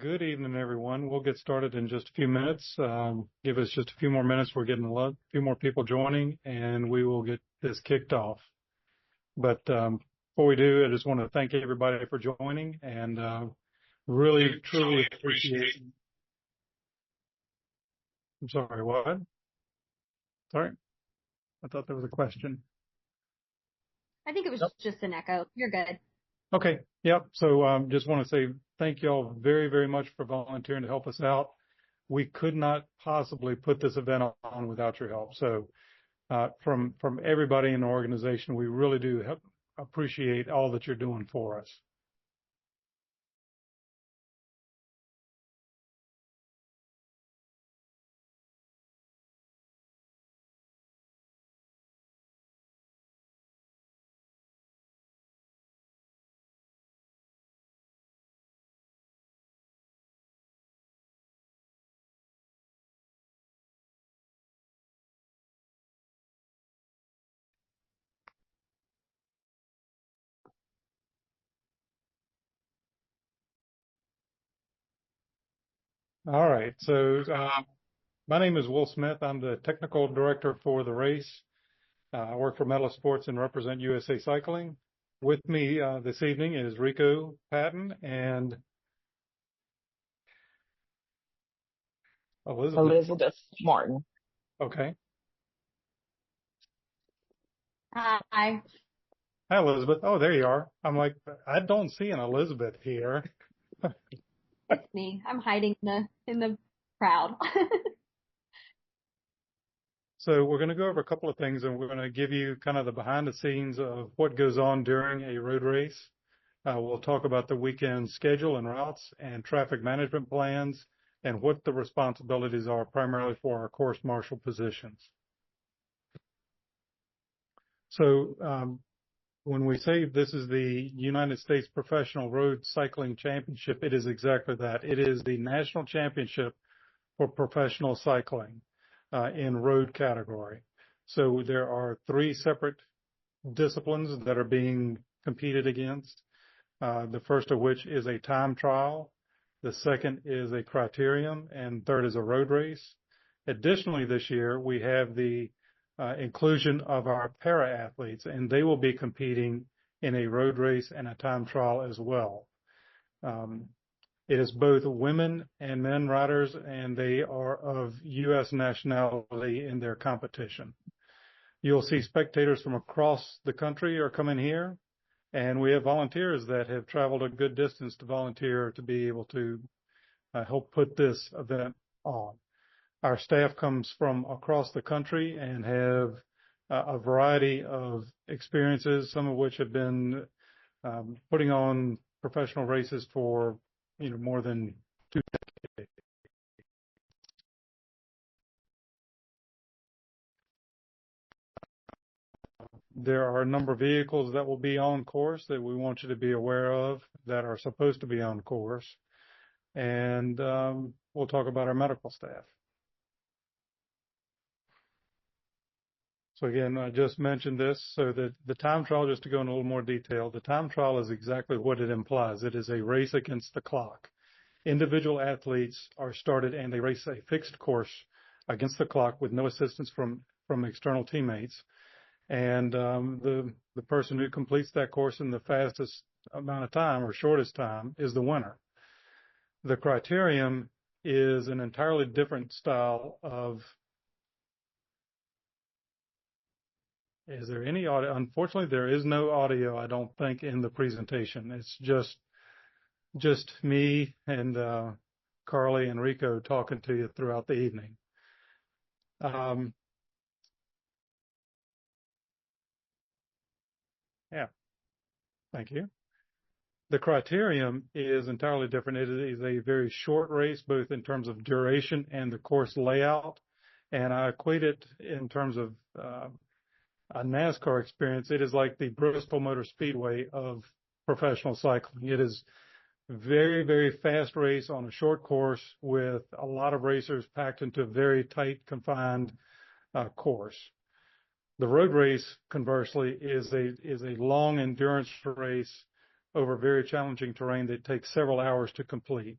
Good evening, everyone. We'll get started in just a few minutes. Give us just a few more minutes. We're getting a few more people joining, and we will get this kicked off. But before we do, I just want to thank everybody for joining, and really, truly appreciate. I'm sorry, what? Sorry, I thought there was a question. I think it was just an echo. You're good. Okay. Yep. So just want to say thank you all very, very much for volunteering to help us out. We could not possibly put this event on without your help. So from everybody in the organization, we really do appreciate all that you're doing for us. All right. So my name is Will Smith. I'm the technical director for the race. I work for Metal Sports and represent USA Cycling. With me this evening is Rico Patton and Elizabeth Martin. Okay. Hi. Hi, Elizabeth. Oh, there you are. I'm like, I don't see an Elizabeth here. It's me. I'm hiding in the crowd. So we're going to go over a couple of things, and we're going to give you kind of the behind the scenes of what goes on during a road race. We'll talk about the weekend schedule and routes and traffic management plans and what the responsibilities are primarily for our course marshal positions. So when we say this is the United States Professional Road Cycling Championship, it is exactly that. It is the national championship for professional cycling in road category. So there are 3 separate disciplines that are being competed against. The first of which is a time trial. The second is a criterium, and third is a road race. Additionally, this year we have the inclusion of our para athletes, and they will be competing in a road race and a time trial as well. It is both women and men riders, and they are of U.S. nationality in their competition. You'll see spectators from across the country are coming here, and we have volunteers that have traveled a good distance to volunteer to be able to help put this event on. Our staff comes from across the country and have a variety of experiences, some of which have been putting on professional races for more than 2 decades. There are a number of vehicles that will be on course that we want you to be aware of that are supposed to be on course. And we'll talk about our medical staff. So again, I just mentioned this, so that the time trial, just to go in a little more detail, the time trial is exactly what it implies. It is a race against the clock. Individual athletes are started and they race a fixed course against the clock with no assistance from external teammates. And the person who completes that course in the fastest amount of time or shortest time is the winner. The criterium is an entirely different style of. Is there any audio? Unfortunately, there is no audio, I don't think, in the presentation. It's just me and Carly and Rico talking to you throughout the evening. Yeah, thank you. The criterium is entirely different. It is a very short race, both in terms of duration and the course layout. And I equate it in terms of a NASCAR experience. It is like the Bristol Motor Speedway of professional cycling. It is very, very fast race on a short course with a lot of racers packed into a very tight, confined course. The road race, conversely, is a long endurance race over very challenging terrain that takes several hours to complete.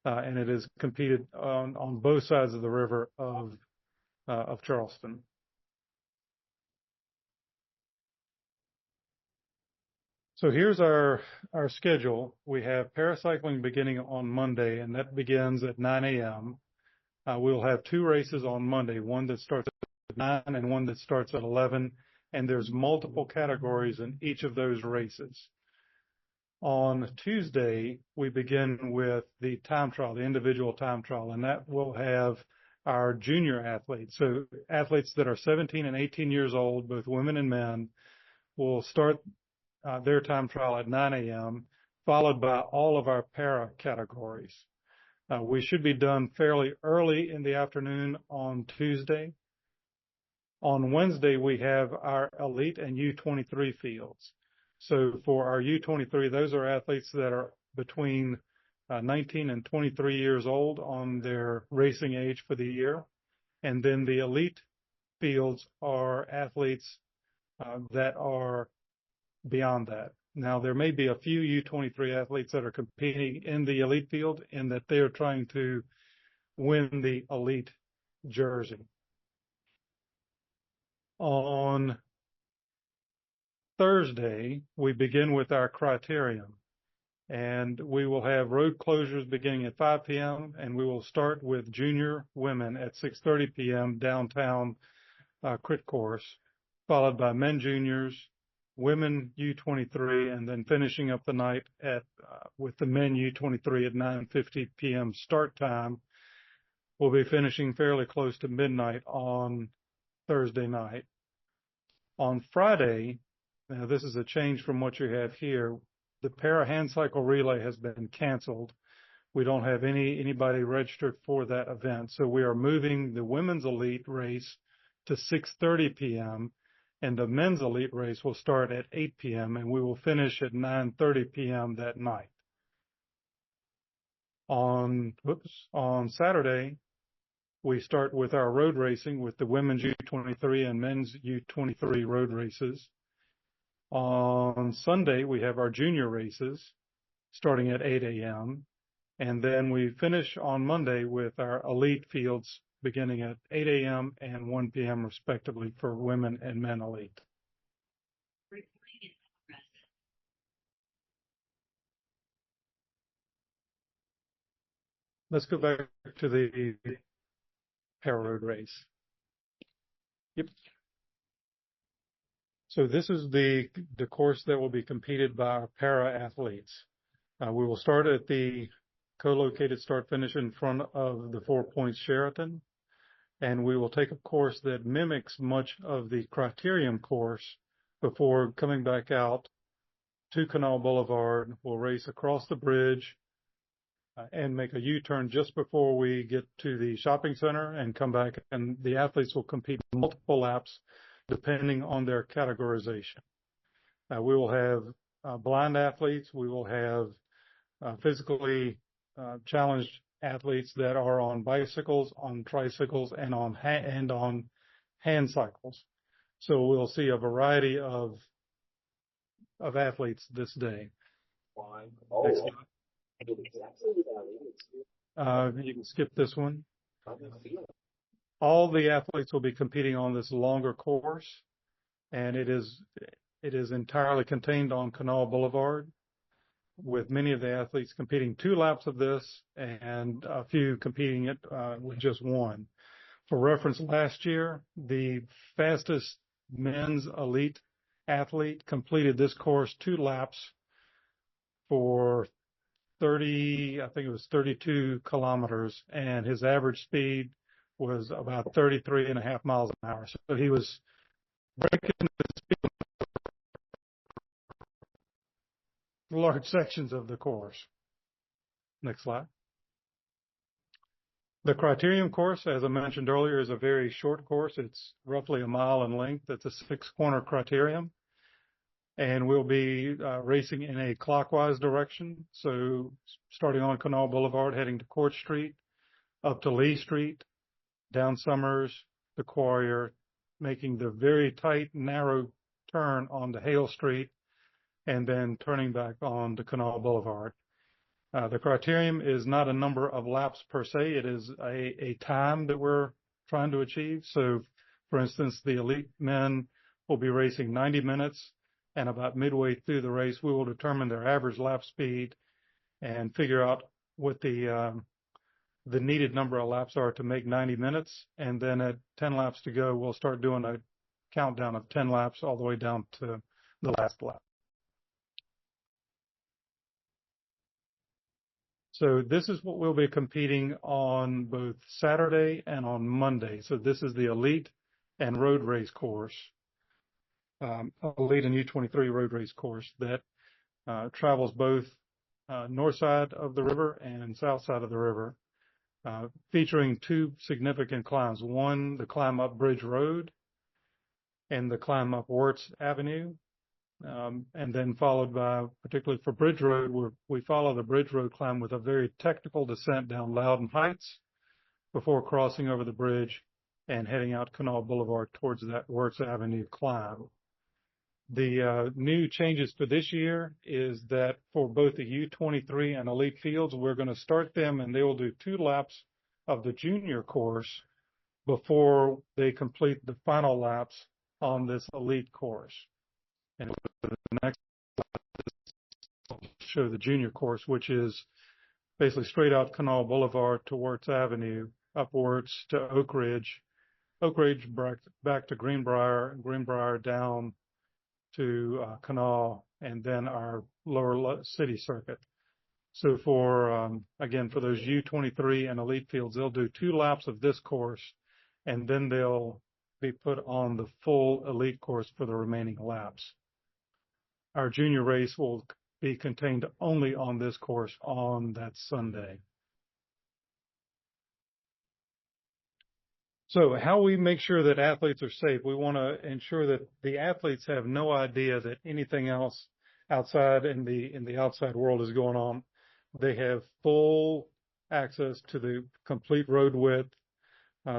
and it is competed on both sides of the river of Charleston. So here's our schedule. We have paracycling beginning on Monday, and that begins at 9 a.m. We'll have two races on Monday, one that starts at 9 and one that starts at 11, and there's multiple categories in each of those races. On Tuesday, we begin with the time trial, the individual time trial, and that will have our junior athletes. So athletes that are 17 and 18 years old, both women and men, will start their time trial at 9 a.m., followed by all of our para categories. We should be done fairly early in the afternoon on Tuesday. On Wednesday, we have our elite and U23 fields. So for our U23, those are athletes that are between 19 and 23 years old on their racing age for the year. And then the elite fields are athletes that are beyond that. Now, there may be a few U23 athletes that are competing in the elite field in that they are trying to win the elite jersey. On Thursday, we begin with our criterium, and we will have road closures beginning at 5 p.m., and we will start with junior women at 6:30 p.m. downtown crit course, followed by men juniors, women U23, and then finishing up the night with the men U23 at 9:50 p.m. start time. We'll be finishing fairly close to midnight on Thursday night. On Friday, now this is a change from what you have here. The para hand cycle relay has been canceled. We don't have anybody registered for that event, so we are moving the women's elite race to 6:30 p.m. and the men's elite race will start at 8 p.m. and we will finish at 9:30 p.m. that night. On Saturday, we start with our road racing with the women's U23 and men's U23 road races. On Sunday, we have our junior races starting at 8 a.m. And then we finish on Monday with our elite fields beginning at 8 a.m. and 1 p.m. respectively for women and men elite. Let's go back to the para road race. Yep. So this is the course that will be competed by our para athletes. We will start at the co-located start finish in front of the 4 Points Sheraton, and we will take a course that mimics much of the criterium course before coming back out to Canal Boulevard. We'll race across the bridge and make a U-turn just before we get to the shopping center and come back, and the athletes will compete multiple laps depending on their categorization. We will have blind athletes. We will have physically challenged athletes that are on bicycles, on tricycles, and on hand cycles. So we'll see a variety of athletes this day. Next slide. You can skip this one. All the athletes will be competing on this longer course, and it is entirely contained on Canal Boulevard, with many of the athletes competing 2 laps of this and a few competing it with just 1. For reference, last year, the fastest men's elite athlete completed this course 2 laps for 32 kilometers, and his average speed was about 33.5 miles an hour. So he was breaking the speed large sections of the course. Next slide. The criterium course, as I mentioned earlier, is a very short course. It's roughly a mile in length. It's a 6-corner criterium. And we'll be racing in a clockwise direction. So starting on Canal Boulevard, heading to Court Street, up to Lee Street, down Summers, the Quarrier, making the very tight, narrow turn onto Hale Street, and then turning back on to Canal Boulevard. The criterion is not a number of laps per se. It is a time that we're trying to achieve. So, for instance, the elite men will be racing 90 minutes, and about midway through the race, we will determine their average lap speed and figure out what the needed number of laps are to make 90 minutes. And then at 10 laps to go, we'll start doing a countdown of 10 laps all the way down to the last lap. So this is what we'll be competing on both Saturday and on Monday. So this is the elite and road race course, elite and U23 road race course that travels both north side of the river and south side of the river, featuring two significant climbs. One, the climb up Bridge Road and the climb up Wirtz Avenue. And then followed by, particularly for Bridge Road, where we follow the Bridge Road climb with a very technical descent down Loudon Heights before crossing over the bridge and heading out Canal Boulevard towards that Wirtz Avenue climb. The new changes for this year is that for both the U23 and elite fields, we're going to start them and they will do 2 laps of the junior course before they complete the final laps on this elite course. And the next will show the junior course, which is basically straight out Canal Boulevard to Wirtz Avenue, upwards to Oak Ridge back to Greenbrier down to Canal, and then our lower city circuit. So for, again, for those U23 and elite fields, they'll do 2 laps of this course, and then they'll be put on the full elite course for the remaining laps. Our junior race will be contained only on this course on that Sunday. So how we make sure that athletes are safe, we want to ensure that the athletes have no idea that anything else outside in the outside world is going on. They have full access to the complete road width.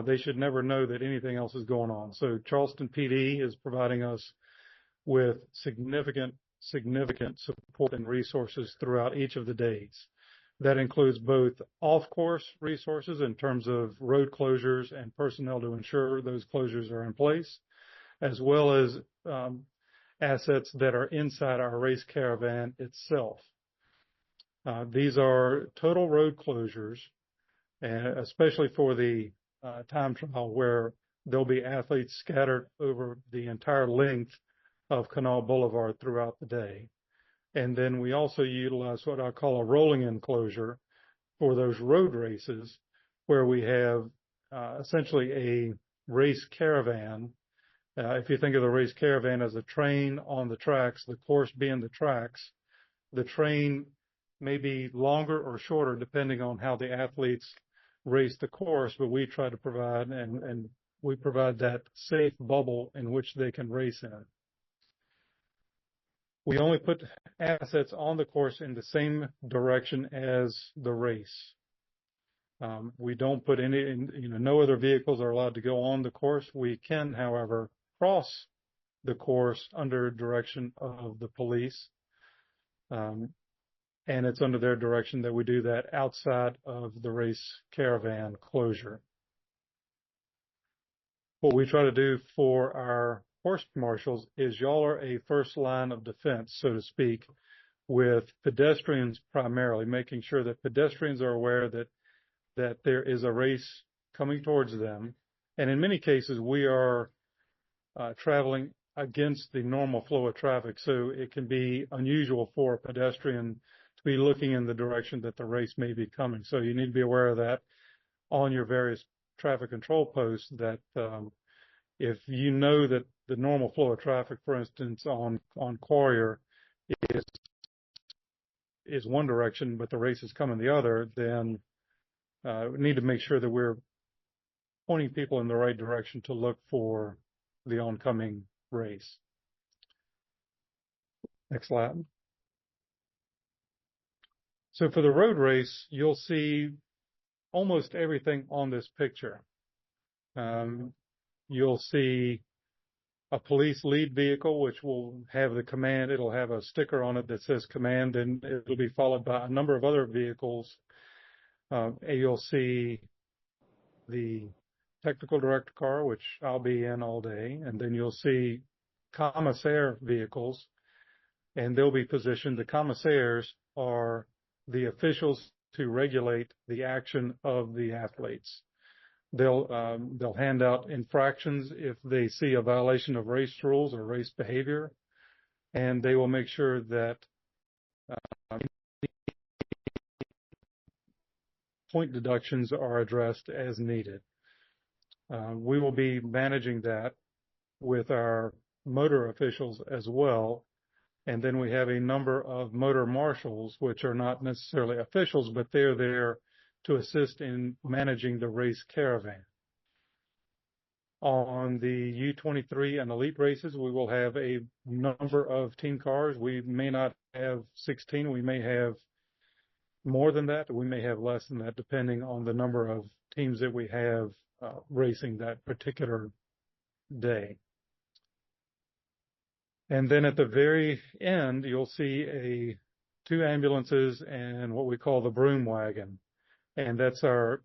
They should never know that anything else is going on. So Charleston PD is providing us with significant support and resources throughout each of the days. That includes both off-course resources in terms of road closures and personnel to ensure those closures are in place, as well as assets that are inside our race caravan itself. These are total road closures, especially for the time trial, where there'll be athletes scattered over the entire length of Canal Boulevard throughout the day. And then we also utilize what I call a rolling enclosure for those road races, where we have essentially a race caravan. If you think of the race caravan as a train on the tracks, the course being the tracks, the train may be longer or shorter depending on how the athletes race the course, but we try to provide and we provide that safe bubble in which they can race in. We only put assets on the course in the same direction as the race. We don't put no other vehicles are allowed to go on the course. We can, however, cross the course under direction of the police. And it's under their direction that we do that outside of the race caravan closure. What we try to do for our course marshals is y'all are a first line of defense, so to speak, with pedestrians primarily, making sure that pedestrians are aware that there is a race coming towards them. And in many cases, we are traveling against the normal flow of traffic, so it can be unusual for a pedestrian to be looking in the direction that the race may be coming. So you need to be aware of that on your various traffic control posts, that if you know that the normal flow of traffic, for instance, on Quarrier is one direction, but the race is coming the other, then we need to make sure that we're pointing people in the right direction to look for the oncoming race. Next slide. So for the road race, you'll see almost everything on this picture. You'll see a police lead vehicle, which will have the command. It'll have a sticker on it that says command, and it'll be followed by a number of other vehicles. You'll see the technical director car, which I'll be in all day, and then you'll see commissaire vehicles, and they'll be positioned. The commissaires are the officials to regulate the action of the athletes. They'll hand out infractions if they see a violation of race rules or race behavior, and they will make sure that point deductions are addressed as needed. We will be managing that with our motor officials as well. And then we have a number of motor marshals, which are not necessarily officials, but they're there to assist in managing the race caravan. On the U23 and elite races, we will have a number of team cars. We may not have 16. We may have more than that. We may have less than that, depending on the number of teams that we have racing that particular day. And then at the very end, you'll see two ambulances and what we call the broom wagon. And that's our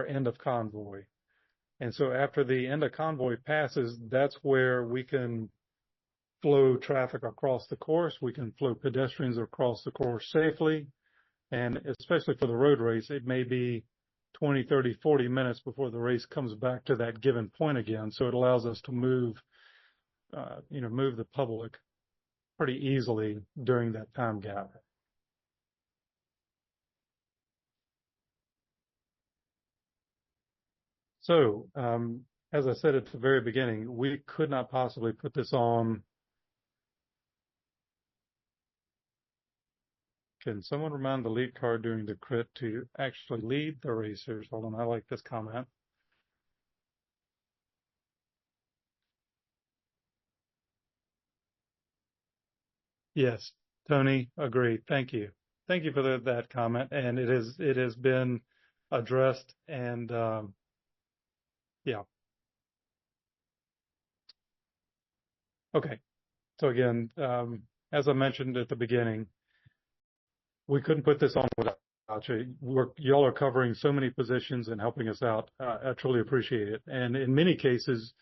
end of convoy. And so after the end of convoy passes, that's where we can flow traffic across the course. We can flow pedestrians across the course safely. And especially for the road race, it may be 20, 30, 40 minutes before the race comes back to that given point again. So it allows us to move the public pretty easily during that time gap. So, as I said at the very beginning, we could not possibly put this on. Can someone remind the lead car during the crit to actually lead the racers? Hold on, I like this comment. Yes, Tony, agreed. Thank you. Thank you for that comment. And it has been addressed, and yeah. Okay. So again, as I mentioned at the beginning, we couldn't put this on without you. Y'all are covering so many positions and helping us out. I truly appreciate it. And in many cases,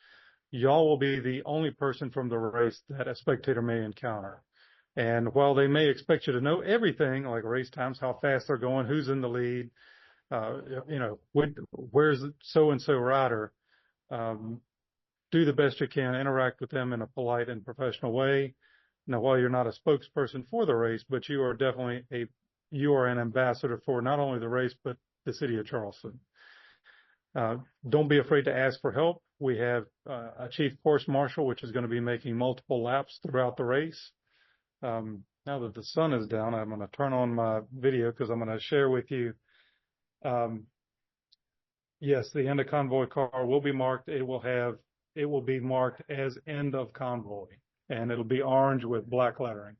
y'all will be the only person from the race that a spectator may encounter. And while they may expect you to know everything, like race times, how fast they're going, who's in the lead, where's so-and-so rider, do the best you can, interact with them in a polite and professional way. Now, while you're not a spokesperson for the race, but you are definitely you are an ambassador for not only the race, but the city of Charleston. Don't be afraid to ask for help. We have a chief course marshal, which is going to be making multiple laps throughout the race. Now that the sun is down, I'm going to turn on my video because I'm going to share with you. Yes, the end of convoy car will be marked. It will be marked as end of convoy, and it'll be orange with black lettering.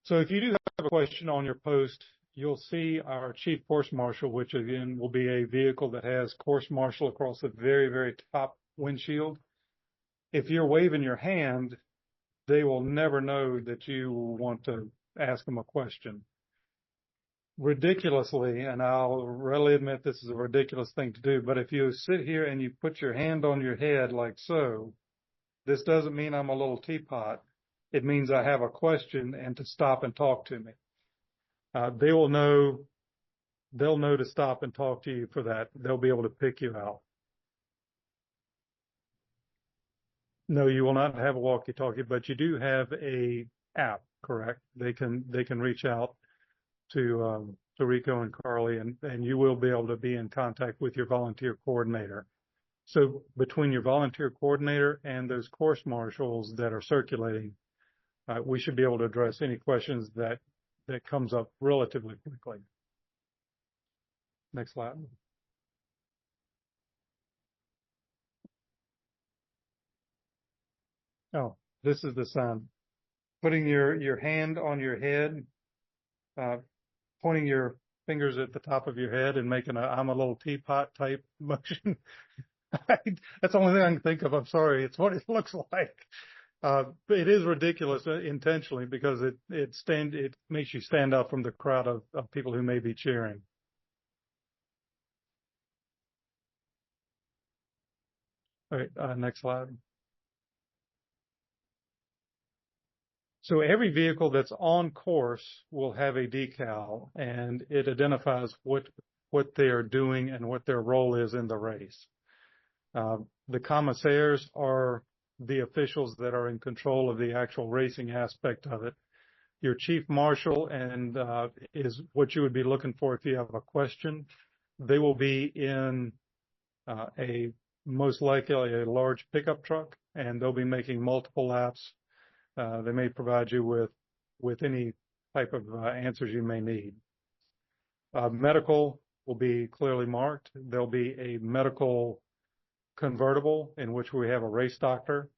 So if you do have a question on your post, you'll see our chief course marshal, which again will be a vehicle that has course marshal across the very, very top windshield. If you're waving your hand, they will never know that you want to ask them a question. Ridiculously, and I'll readily admit this is a ridiculous thing to do, but if you sit here and you put your hand on your head like so, this doesn't mean I'm a little teapot. It means I have a question and to stop and talk to me. They'll know to stop and talk to you for that. They'll be able to pick you out. No, you will not have a walkie-talkie, but you do have a app, correct? They can reach out to Rico and Carly, and you will be able to be in contact with your volunteer coordinator. So between your volunteer coordinator and those course marshals that are circulating, we should be able to address any questions that comes up relatively quickly. Next slide. Oh, this is the sign. Putting your hand on your head, pointing your fingers at the top of your head and making I'm a little teapot type motion. That's the only thing I can think of. I'm sorry. It's what it looks like. But it is ridiculous intentionally because it makes you stand out from the crowd of people who may be cheering. All right, next slide. So every vehicle that's on course will have a decal, and it identifies what they are doing and what their role is in the race. The commissaires are the officials that are in control of the actual racing aspect of it. Your chief marshal and is what you would be looking for if you have a question. They will be in a most likely a large pickup truck, and they'll be making multiple laps. They may provide you with any type of answers you may need. Medical will be clearly marked. There'll be a medical convertible in which we have a race doctor.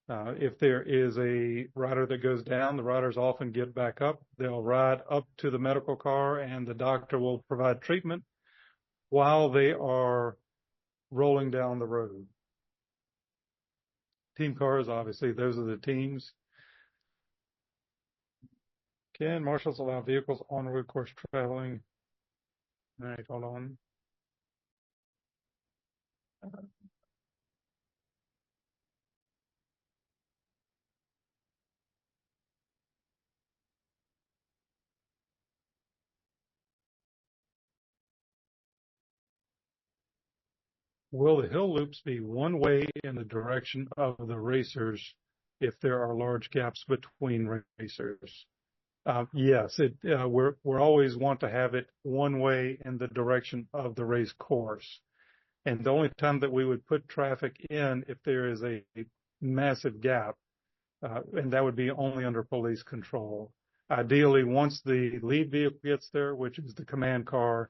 If there is a rider that goes down, the riders often get back up. They'll ride up to the medical car, and the doctor will provide treatment while they are rolling down the road. Team cars, obviously, those are the teams. Can marshals allow vehicles on road course traveling? All right, hold on. Will the hill loops be one way in the direction of the racers if there are large gaps between racers? Yes, we're always want to have it one way in the direction of the race course. And the only time that we would put traffic in if there is a massive gap, and that would be only under police control. Ideally, once the lead vehicle gets there, which is the command car,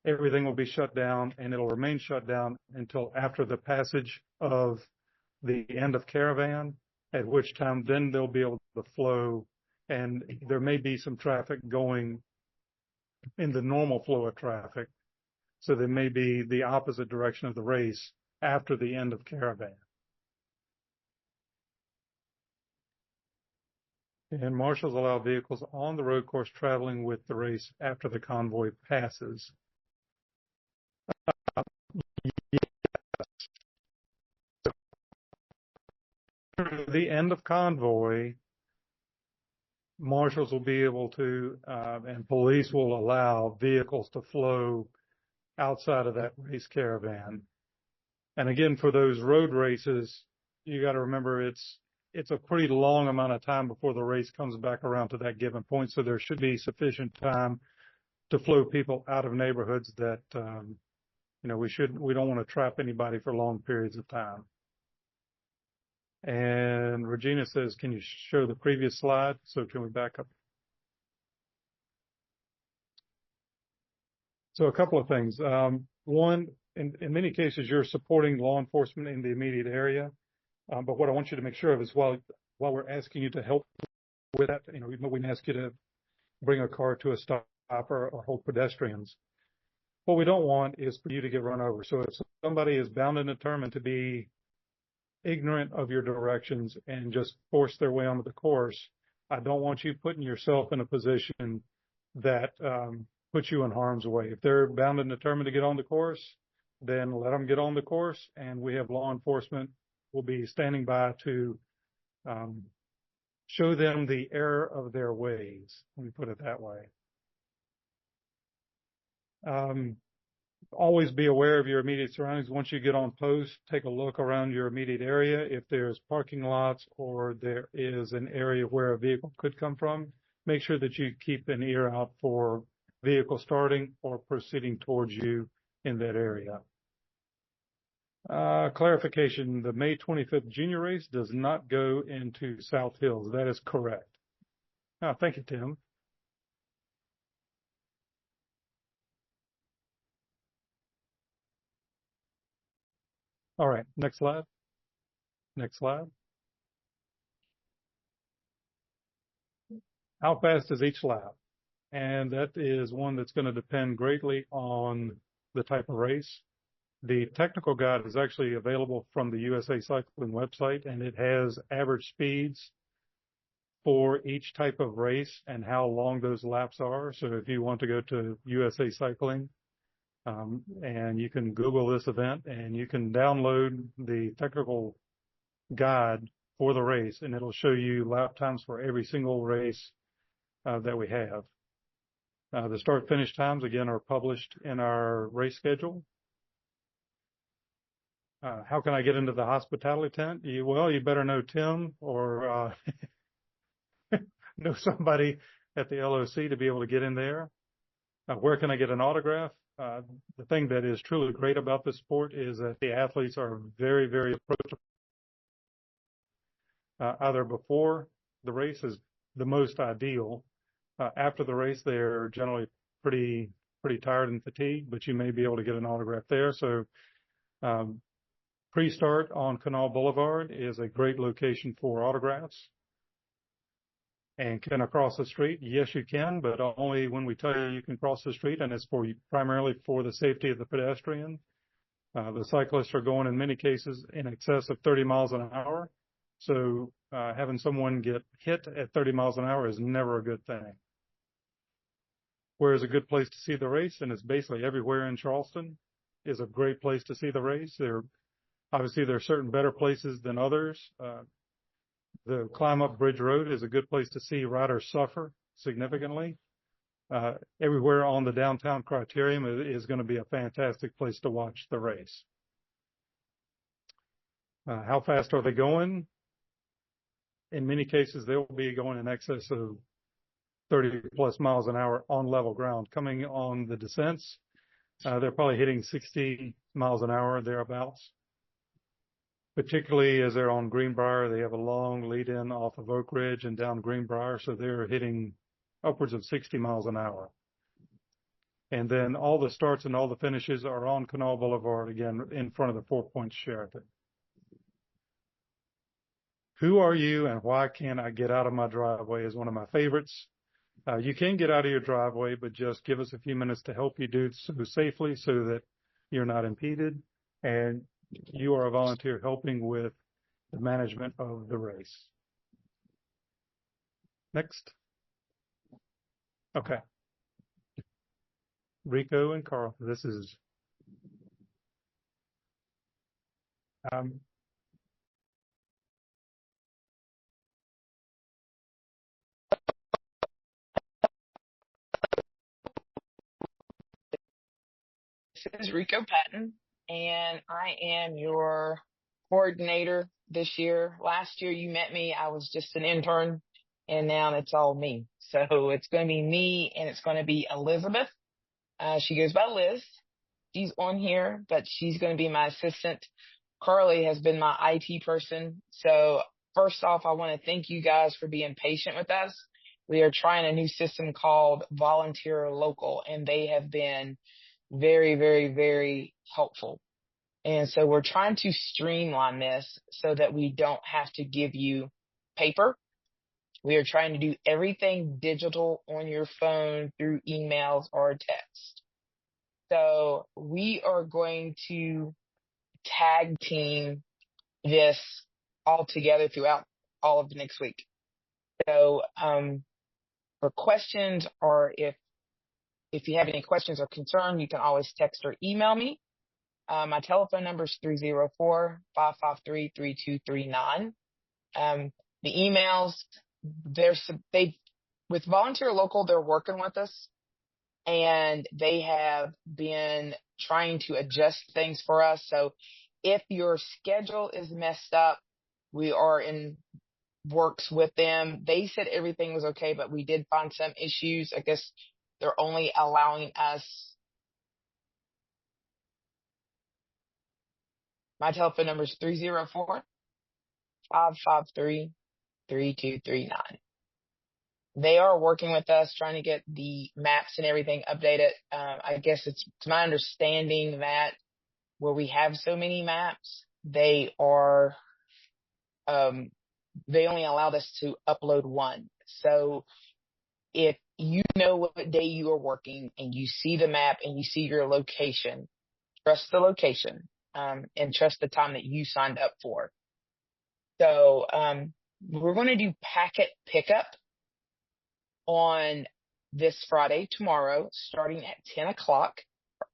everything will be shut down, and it'll remain shut down until after the passage of the end of caravan, at which time then they'll be able to flow, and there may be some traffic going in the normal flow of traffic. So there may be the opposite direction of the race after the end of caravan. And marshals allow vehicles on the road course traveling with the race after the convoy passes. After the end of convoy, marshals will be able to, and police will allow vehicles to flow outside of that race caravan. And again, for those road races, you got to remember it's a pretty long amount of time before the race comes back around to that given point. So there should be sufficient time to flow people out of neighborhoods that, we don't want to trap anybody for long periods of time. And Regina says, can you show the previous slide? So can we back up? So a couple of things. One, in many cases, you're supporting law enforcement in the immediate area. But what I want you to make sure of is while we're asking you to help with that, we can ask you to bring a car to a stop or hold pedestrians. What we don't want is for you to get run over. So if somebody is bound and determined to be ignorant of your directions and just force their way onto the course, I don't want you putting yourself in a position that puts you in harm's way. If they're bound and determined to get on the course, then let them get on the course, and we have law enforcement will be standing by to show them the error of their ways. Let me put it that way. Always be aware of your immediate surroundings. Once you get on post, take a look around your immediate area. If there's parking lots or there is an area where a vehicle could come from, make sure that you keep an ear out for vehicle starting or proceeding towards you in that area. Clarification, the May 25th junior race does not go into South Hills. That is correct. Thank you, Tim. All right, next slide. Next slide. How fast is each lap? And that is one that's going to depend greatly on the type of race. The technical guide is actually available from the USA Cycling website, and it has average speeds for each type of race and how long those laps are. So if you want to go to USA Cycling, and you can Google this event and you can download the technical guide for the race, and it'll show you lap times for every single race that we have. The start finish times again are published in our race schedule. How can I get into the hospitality tent? Well, you better know Tim or know somebody at the LOC to be able to get in there. Where can I get an autograph? The thing that is truly great about this sport is that the athletes are very, very approachable. Either before the race is the most ideal. After the race, they're generally pretty tired and fatigued, but you may be able to get an autograph there. So pre-start on Canal Boulevard is a great location for autographs. And can I cross the street? Yes, you can, but only when we tell you can cross the street, and it's primarily for the safety of the pedestrian. The cyclists are going in many cases in excess of 30 miles an hour. So having someone get hit at 30 miles an hour is never a good thing. Where is a good place to see the race? And it's basically everywhere in Charleston is a great place to see the race. Obviously, there are certain better places than others. The Climb Up Bridge Road is a good place to see riders suffer significantly. Everywhere on the downtown Criterium is going to be a fantastic place to watch the race. How fast are they going? In many cases, they'll be going in excess of 30 plus miles an hour on level ground. Coming on the descents, they're probably hitting 60 miles an hour, thereabouts. Particularly as they're on Greenbrier, they have a long lead-in off of Oak Ridge and down Greenbrier, so they're hitting upwards of 60 miles an hour. And then all the starts and all the finishes are on Canal Boulevard, again, in front of the Four Points Sheraton. Who are you and why can't I get out of my driveway is one of my favorites. You can get out of your driveway, but just give us a few minutes to help you do so safely so that you're not impeded. And you are a volunteer helping with the management of the race. Next. Okay. Rico and Carl, this is This is Rico Patton, and I am your coordinator this year. Last year you met me, I was just an intern, and now it's all me. So it's going to be me, and it's going to be Elizabeth. She goes by Liz. She's on here, but she's going to be my assistant. Carly has been my IT person. So first off, I want to thank you guys for being patient with us. We are trying a new system called Volunteer Local, and they have been very, very, very helpful. And so we're trying to streamline this so that we don't have to give you paper. We are trying to do everything digital on your phone through emails or text. So we are going to tag team this all together throughout all of the next week. So for questions, or if you have any questions or concern, you can always text or email me. My telephone number is 304-553-3239. The emails, with Volunteer Local, they're working with us, and they have been trying to adjust things for us. So if your schedule is messed up, we are in works with them. They said everything was okay, but we did find some issues. I guess they're only allowing us. My telephone number is 304-553-3239. They are working with us, trying to get the maps and everything updated. I guess it's my understanding that where we have so many maps, they only allowed us to upload one. So if you know what day you are working and you see the map and you see your location, trust the location, and trust the time that you signed up for. So, we're going to do packet pickup on this Friday, tomorrow, starting at 10 o'clock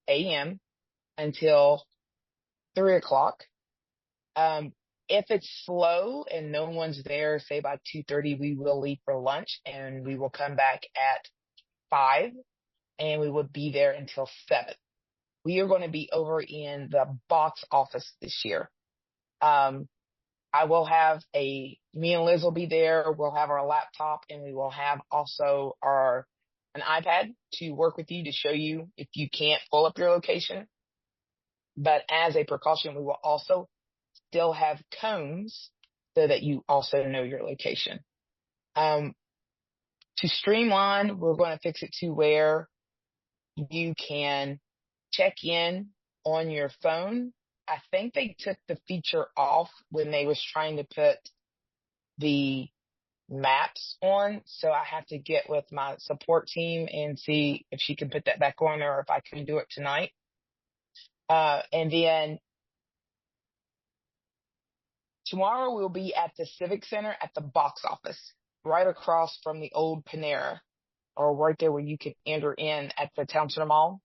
a.m. until 3 o'clock. If it's slow and no one's there, say by 2:30, we will leave for lunch and we will come back at 5 and we will be there until 7. We are going to be over in the box office this year. I will have me and Liz will be there. We'll have our laptop and we will have also an iPad to work with you to show you if you can't pull up your location. But as a precaution, we will also still have cones so that you also know your location. To streamline, we're going to fix it to where you can check in on your phone. I think they took the feature off when they was trying to put the maps on. So I have to get with my support team and see if she can put that back on or if I can do it tonight. And then tomorrow we'll be at the Civic Center at the box office, right across from the old Panera, or right there where you can enter in at the Town Center Mall.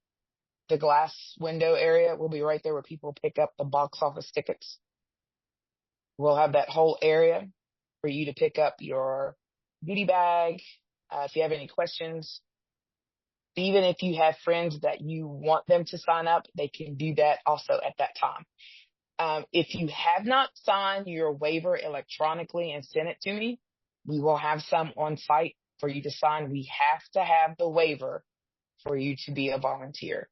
The glass window area will be right there where people pick up the box office tickets. We'll have that whole area for you to pick up your goodie bag. If you have any questions, even if you have friends that you want them to sign up, they can do that also at that time. If you have not signed your waiver electronically and sent it to me, we will have some on site for you to sign. We have to have the waiver for you to be a volunteer.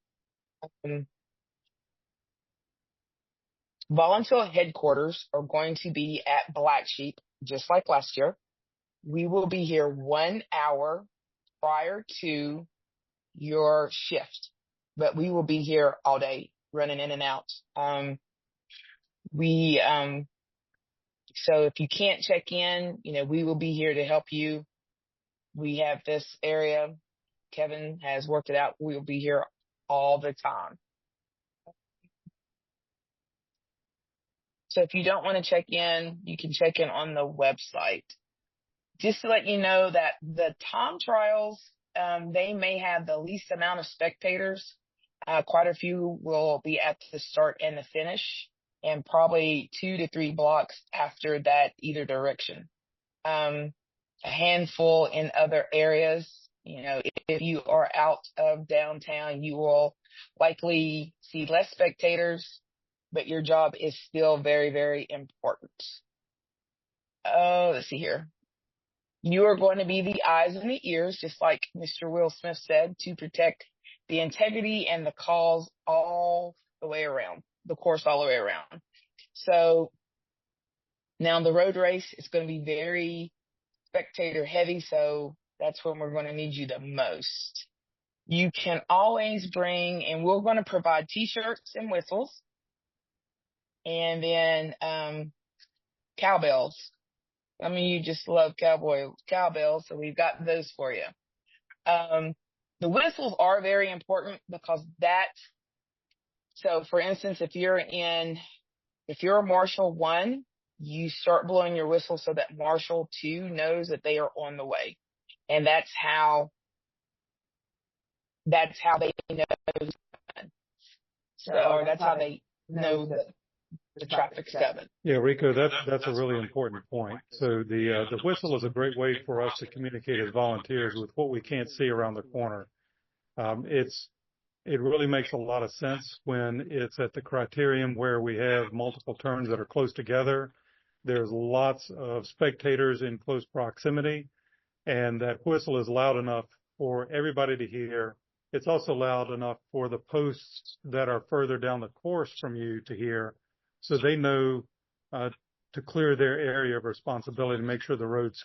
Volunteer headquarters are going to be at Black Sheep, just like last year. We will be here 1 hour prior to your shift, but we will be here all day running in and out. So if you can't check in, we will be here to help you. We have this area. Kevin has worked it out. We will be here all the time. So if you don't want to check in, you can check in on the website. Just to let you know that the time trials, they may have the least amount of spectators. Quite a few will be at the start and the finish, and probably 2 to 3 blocks after that, either direction. A handful in other areas. If you are out of downtown, you will likely see less spectators, but your job is still very, very important. Let's see here. You are going to be the eyes and the ears, just like Mr. Will Smith said, to protect the integrity and the cause all the way around, the course all the way around. So now the road race is going to be very spectator heavy, so that's when we're going to need you the most. You can always bring, and we're going to provide t-shirts and whistles, and then cowbells. I mean, you just love cowbells, so we've got those for you. The whistles are very important because so for instance, if you're a Marshal 1, you start blowing your whistle so that Marshal 2 knows that they are on the way. And that's how they know. So that's how they know that the traffic's coming. Yeah, Rico, that's a really important point. So the whistle is a great way for us to communicate as volunteers with what we can't see around the corner. It really makes a lot of sense when it's at the criterium where we have multiple turns that are close together. There's lots of spectators in close proximity, and that whistle is loud enough for everybody to hear. It's also loud enough for the posts that are further down the course from you to hear, so they know to clear their area of responsibility to make sure the road's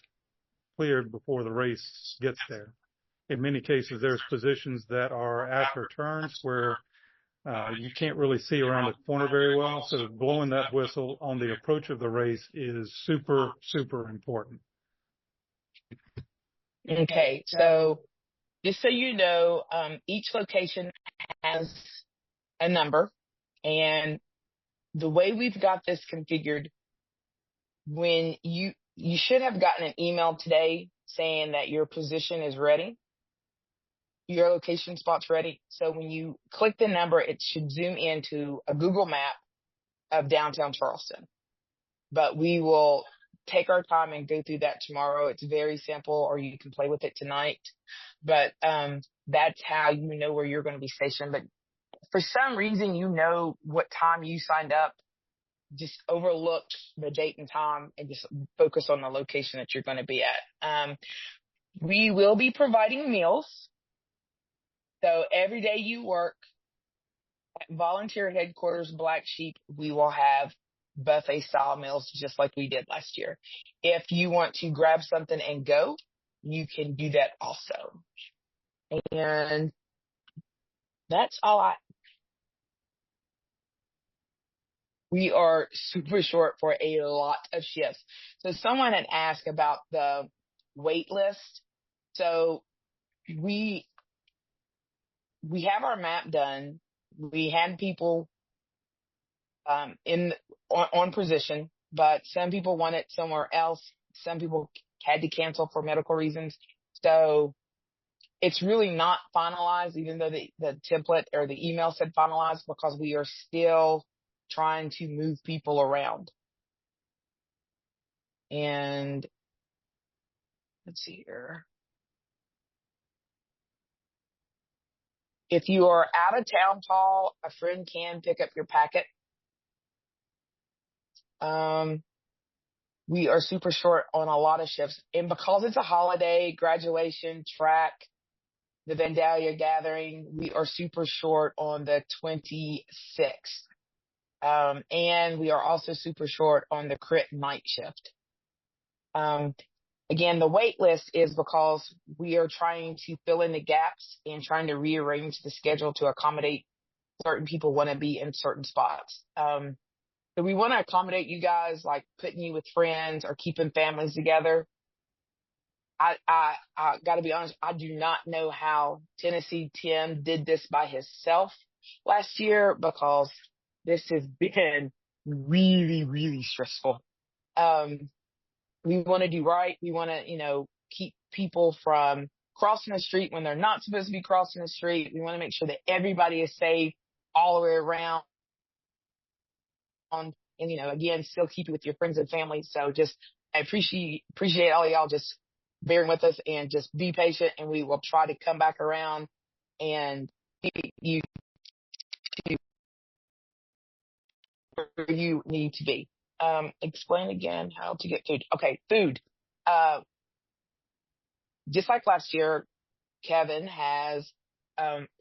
cleared before the race gets there. In many cases, there's positions that are after turns where you can't really see around the corner very well. So blowing that whistle on the approach of the race is super, super important. Okay, so just so you know, each location has a number. And the way we've got this configured, when you should have gotten an email today saying that your position is ready, your location spot's ready. So when you click the number, it should zoom into a Google map of downtown Charleston. But we will take our time and go through that tomorrow. It's very simple, or you can play with it tonight. But that's how you know where you're going to be stationed. But for some reason, you know what time you signed up, just overlook the date and time and just focus on the location that you're going to be at. We will be providing meals. So every day you work at volunteer headquarters, Black Sheep, we will have buffet style meals just like we did last year. If you want to grab something and go, you can do that also. And that's all we are super short for a lot of shifts. So someone had asked about the wait list. So we have our map done. We had people on position, but some people want it somewhere else. Some people had to cancel for medical reasons. So it's really not finalized, even though the template or the email said finalized, because we are still trying to move people around. And let's see here. If you are out of town, Paul, a friend can pick up your packet. We are super short on a lot of shifts. And because it's a holiday, graduation, track, the Vandalia gathering, we are super short on the 26th. And we are also super short on the crit night shift. Again, the wait list is because we are trying to fill in the gaps and trying to rearrange the schedule to accommodate certain people want to be in certain spots. So we want to accommodate you guys, like putting you with friends or keeping families together. I got to be honest, I do not know how Tennessee Tim did this by himself last year, because this has been really, really stressful. We want to do right. We want to, keep people from crossing the street when they're not supposed to be crossing the street. We want to make sure that everybody is safe all the way around. And, again, still keep it with your friends and family. So I appreciate all of y'all just bearing with us, and just be patient, and we will try to come back around and get you to where you need to be. Explain again how to get food. Okay, food. Just like last year, Kevin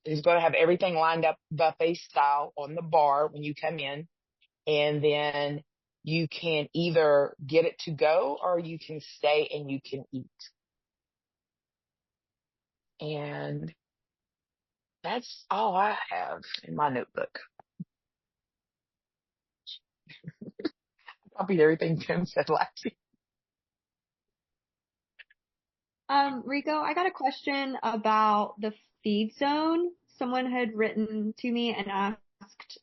is going to have everything lined up buffet style on the bar when you come in. And then you can either get it to go, or you can stay and you can eat. And that's all I have in my notebook. I copied everything Tim said last week. Rico, I got a question about the feed zone. Someone had written to me and asked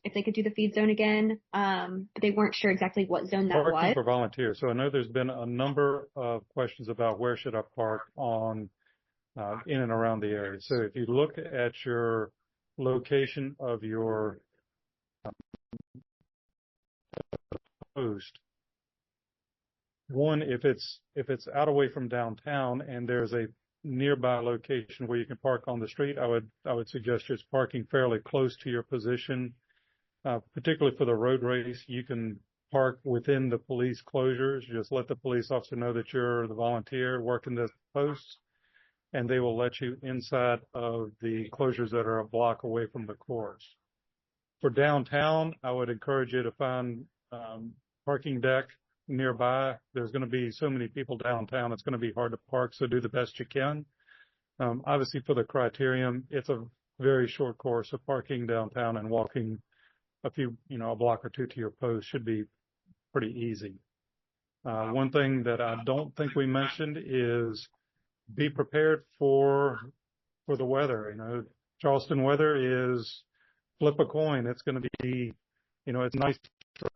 if they could do the feed zone again, but they weren't sure exactly what zone that Parking was. for volunteers. So I know there's been a number of questions about where should I park on in and around the area. So if you look at your location of your post, one, if it's out away from downtown and there's a nearby location where you can park on the street, I would suggest just parking fairly close to your position. Particularly for the road race, you can park within the police closures. Just let the police officer know that you're the volunteer working the posts, and they will let you inside of the closures that are a block away from the course. For downtown, I would encourage you to find parking deck nearby. There's going to be so many people downtown, it's going to be hard to park, so do the best you can. Obviously, for the criterium, it's a very short course, so parking downtown and walking a block or two to your post should be pretty easy. One thing that I don't think we mentioned is be prepared for the weather. Charleston weather is flip a coin. It's going to be it's nice to